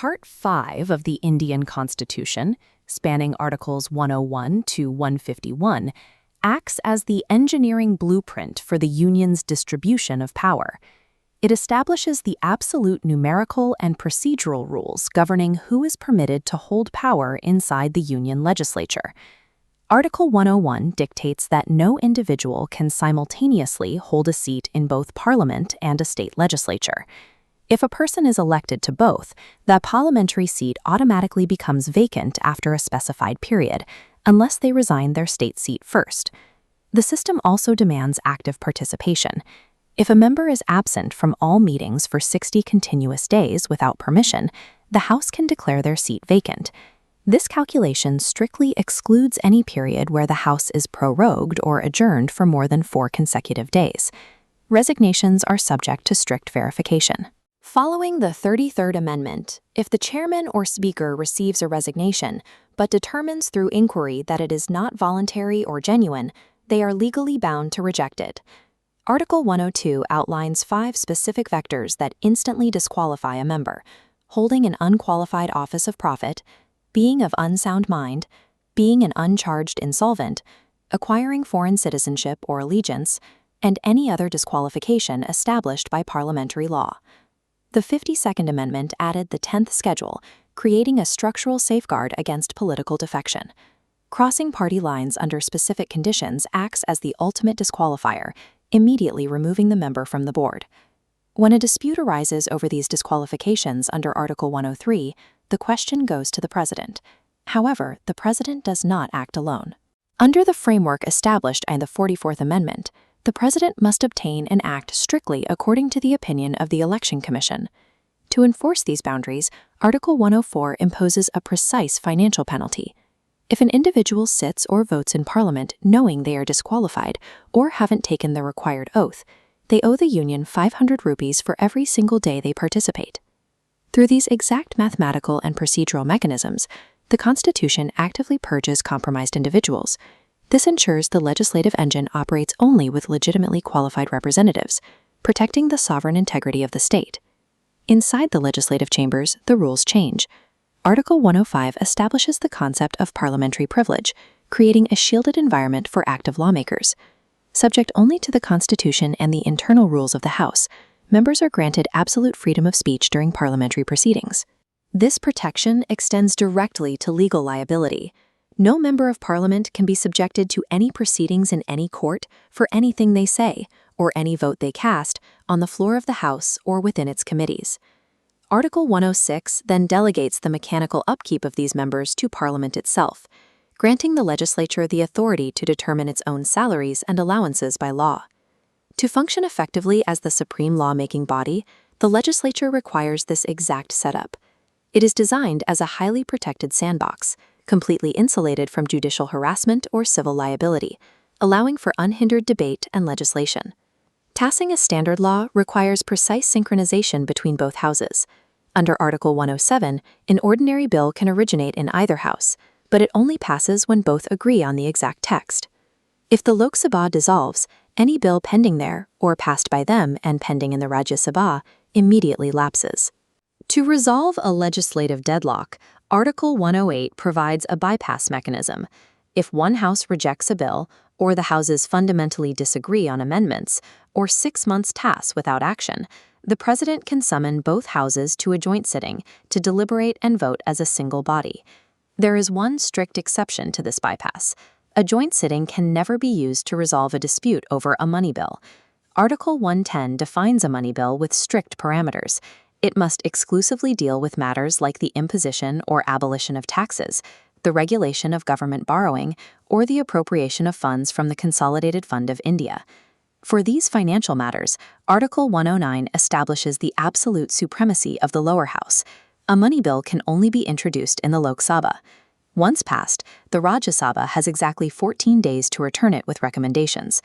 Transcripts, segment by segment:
Part 5 of the Indian Constitution, spanning Articles 101 to 151, acts as the engineering blueprint for the Union's distribution of power. It establishes the absolute numerical and procedural rules governing who is permitted to hold power inside the Union legislature. Article 101 dictates that no individual can simultaneously hold a seat in both Parliament and a state legislature. If a person is elected to both, that parliamentary seat automatically becomes vacant after a specified period, unless they resign their state seat first. The system also demands active participation. If a member is absent from all meetings for 60 continuous days without permission, the House can declare their seat vacant. This calculation strictly excludes any period where the House is prorogued or adjourned for more than 4 consecutive days. Resignations are subject to strict verification. Following the 33rd Amendment, if the chairman or speaker receives a resignation but determines through inquiry that it is not voluntary or genuine, they are legally bound to reject it. Article 102 outlines 5 specific vectors that instantly disqualify a member: holding an unqualified office of profit, being of unsound mind, being an uncharged insolvent, acquiring foreign citizenship or allegiance, and any other disqualification established by parliamentary law. The 52nd Amendment added the 10th Schedule, creating a structural safeguard against political defection. Crossing party lines under specific conditions acts as the ultimate disqualifier, immediately removing the member from the board. When a dispute arises over these disqualifications under Article 103, the question goes to the President. However, the President does not act alone. Under the framework established in the 44th Amendment, the President must obtain and act strictly according to the opinion of the Election Commission. To enforce these boundaries, Article 104 imposes a precise financial penalty. If an individual sits or votes in Parliament knowing they are disqualified or haven't taken the required oath, they owe the Union 500 rupees for every single day they participate. Through these exact mathematical and procedural mechanisms, the Constitution actively purges compromised individuals. This ensures the legislative engine operates only with legitimately qualified representatives, protecting the sovereign integrity of the state. Inside the legislative chambers, the rules change. Article 105 establishes the concept of parliamentary privilege, creating a shielded environment for active lawmakers. Subject only to the Constitution and the internal rules of the House, members are granted absolute freedom of speech during parliamentary proceedings. This protection extends directly to legal liability. No member of Parliament can be subjected to any proceedings in any court for anything they say or any vote they cast on the floor of the House or within its committees. Article 106 then delegates the mechanical upkeep of these members to Parliament itself, granting the legislature the authority to determine its own salaries and allowances by law. To function effectively as the supreme lawmaking body, the legislature requires this exact setup. It is designed as a highly protected sandbox, completely insulated from judicial harassment or civil liability, allowing for unhindered debate and legislation. Passing a standard law requires precise synchronization between both houses. Under Article 107, an ordinary bill can originate in either house, but it only passes when both agree on the exact text. If the Lok Sabha dissolves, any bill pending there, or passed by them and pending in the Rajya Sabha, immediately lapses. To resolve a legislative deadlock, Article 108 provides a bypass mechanism. If one house rejects a bill, or the houses fundamentally disagree on amendments, or 6 months pass without action, the President can summon both houses to a joint sitting to deliberate and vote as a single body. There is one strict exception to this bypass. A joint sitting can never be used to resolve a dispute over a money bill. Article 110 defines a money bill with strict parameters. It must exclusively deal with matters like the imposition or abolition of taxes, the regulation of government borrowing, or the appropriation of funds from the Consolidated Fund of India. For these financial matters, Article 109 establishes the absolute supremacy of the lower house. A money bill can only be introduced in the Lok Sabha. Once passed, the Rajya Sabha has exactly 14 days to return it with recommendations.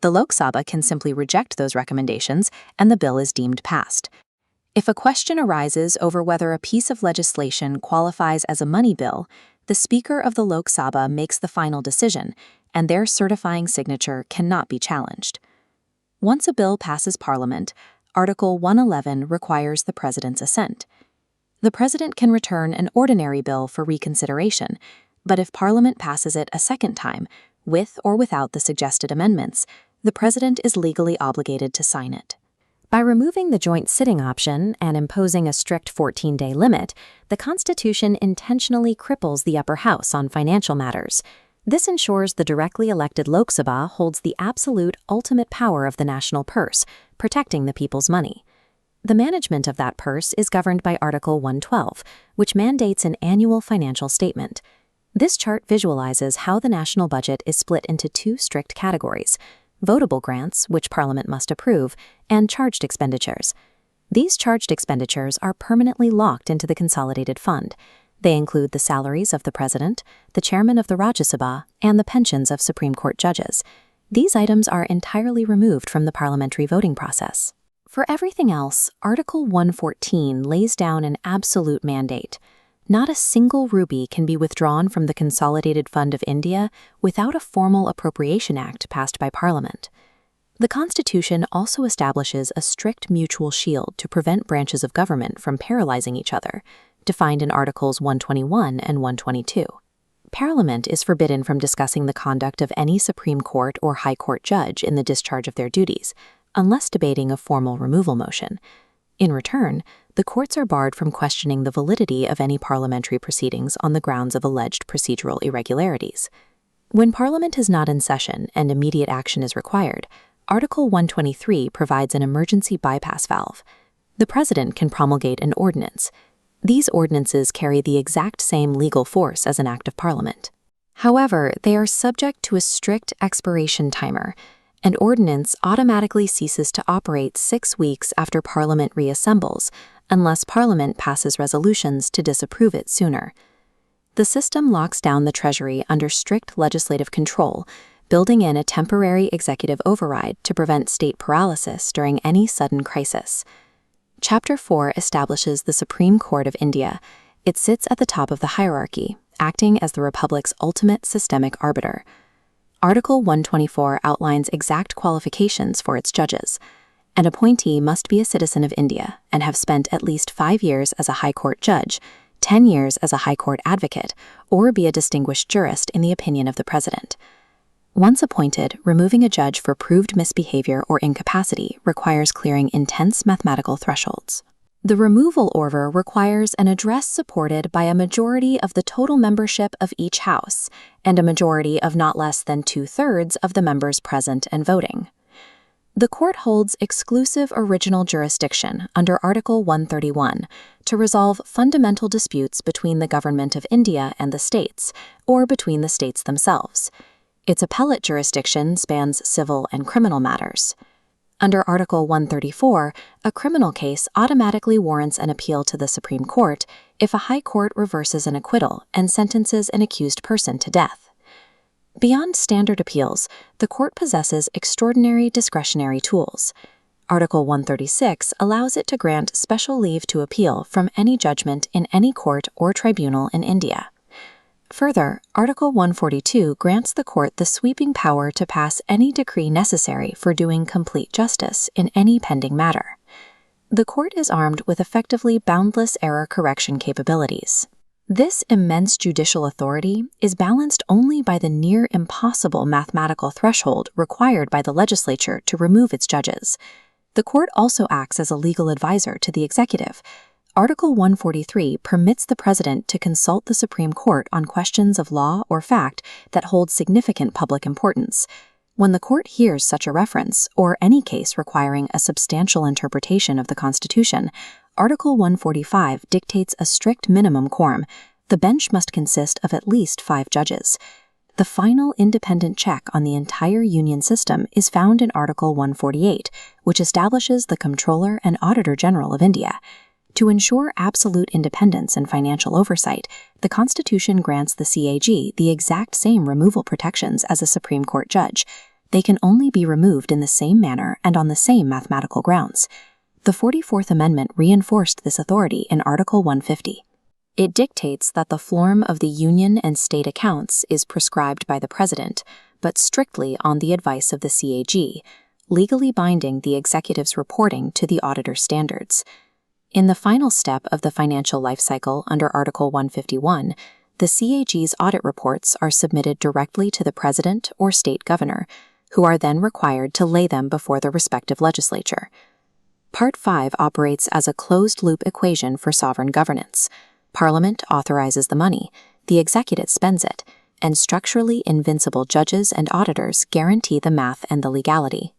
The Lok Sabha can simply reject those recommendations, and the bill is deemed passed. If a question arises over whether a piece of legislation qualifies as a money bill, the Speaker of the Lok Sabha makes the final decision, and their certifying signature cannot be challenged. Once a bill passes Parliament, Article 111 requires the President's assent. The President can return an ordinary bill for reconsideration, but if Parliament passes it a second time, with or without the suggested amendments, the President is legally obligated to sign it. By removing the joint sitting option and imposing a strict 14-day limit, the Constitution intentionally cripples the upper house on financial matters. This ensures the directly elected Lok Sabha holds the absolute ultimate power of the national purse, protecting the people's money. The management of that purse is governed by Article 112, which mandates an annual financial statement. This chart visualizes how the national budget is split into two strict categories: votable grants, which Parliament must approve, and charged expenditures. These charged expenditures are permanently locked into the Consolidated Fund. They include the salaries of the President, the Chairman of the Rajya Sabha, and the pensions of Supreme Court judges. These items are entirely removed from the parliamentary voting process. For everything else, Article 114 lays down an absolute mandate. Not a single rupee can be withdrawn from the Consolidated Fund of India without a formal Appropriation Act passed by Parliament. The Constitution also establishes a strict mutual shield to prevent branches of government from paralyzing each other, defined in Articles 121 and 122. Parliament is forbidden from discussing the conduct of any Supreme Court or High Court judge in the discharge of their duties, unless debating a formal removal motion. In return, the courts are barred from questioning the validity of any parliamentary proceedings on the grounds of alleged procedural irregularities. When Parliament is not in session and immediate action is required, Article 123 provides an emergency bypass valve. The President can promulgate an ordinance. These ordinances carry the exact same legal force as an Act of Parliament. However, they are subject to a strict expiration timer. An ordinance automatically ceases to operate 6 weeks after Parliament reassembles, unless Parliament passes resolutions to disapprove it sooner. The system locks down the Treasury under strict legislative control, building in a temporary executive override to prevent state paralysis during any sudden crisis. Chapter 4 establishes the Supreme Court of India. It sits at the top of the hierarchy, acting as the Republic's ultimate systemic arbiter. Article 124 outlines exact qualifications for its judges. An appointee must be a citizen of India and have spent at least 5 years as a High Court judge, 10 years as a High Court advocate, or be a distinguished jurist in the opinion of the President. Once appointed, removing a judge for proved misbehavior or incapacity requires clearing intense mathematical thresholds. The removal order requires an address supported by a majority of the total membership of each House and a majority of not less than 2/3 of the members present and voting. The Court holds exclusive original jurisdiction under Article 131 to resolve fundamental disputes between the Government of India and the states, or between the states themselves. Its appellate jurisdiction spans civil and criminal matters. Under Article 134, a criminal case automatically warrants an appeal to the Supreme Court if a High Court reverses an acquittal and sentences an accused person to death. Beyond standard appeals, the Court possesses extraordinary discretionary tools. Article 136 allows it to grant special leave to appeal from any judgment in any court or tribunal in India. Further, Article 142 grants the Court the sweeping power to pass any decree necessary for doing complete justice in any pending matter. The Court is armed with effectively boundless error correction capabilities. This immense judicial authority is balanced only by the near impossible mathematical threshold required by the legislature to remove its judges. The Court also acts as a legal advisor to the executive. Article 143 permits the President to consult the Supreme Court on questions of law or fact that hold significant public importance. When the Court hears such a reference, or any case requiring a substantial interpretation of the Constitution, Article 145 dictates a strict minimum quorum. The bench must consist of at least 5 judges. The final independent check on the entire union system is found in Article 148, which establishes the Comptroller and Auditor-General of India. To ensure absolute independence and financial oversight, the Constitution grants the CAG the exact same removal protections as a Supreme Court judge. They can only be removed in the same manner and on the same mathematical grounds. The 44th Amendment reinforced this authority in Article 150. It dictates that the form of the union and state accounts is prescribed by the President, but strictly on the advice of the CAG, legally binding the executive's reporting to the auditor's standards. In the final step of the financial life cycle under Article 151, the CAG's audit reports are submitted directly to the President or State Governor, who are then required to lay them before the respective legislature. Part 5 operates as a closed-loop equation for sovereign governance. Parliament authorizes the money, the executive spends it, and structurally invincible judges and auditors guarantee the math and the legality.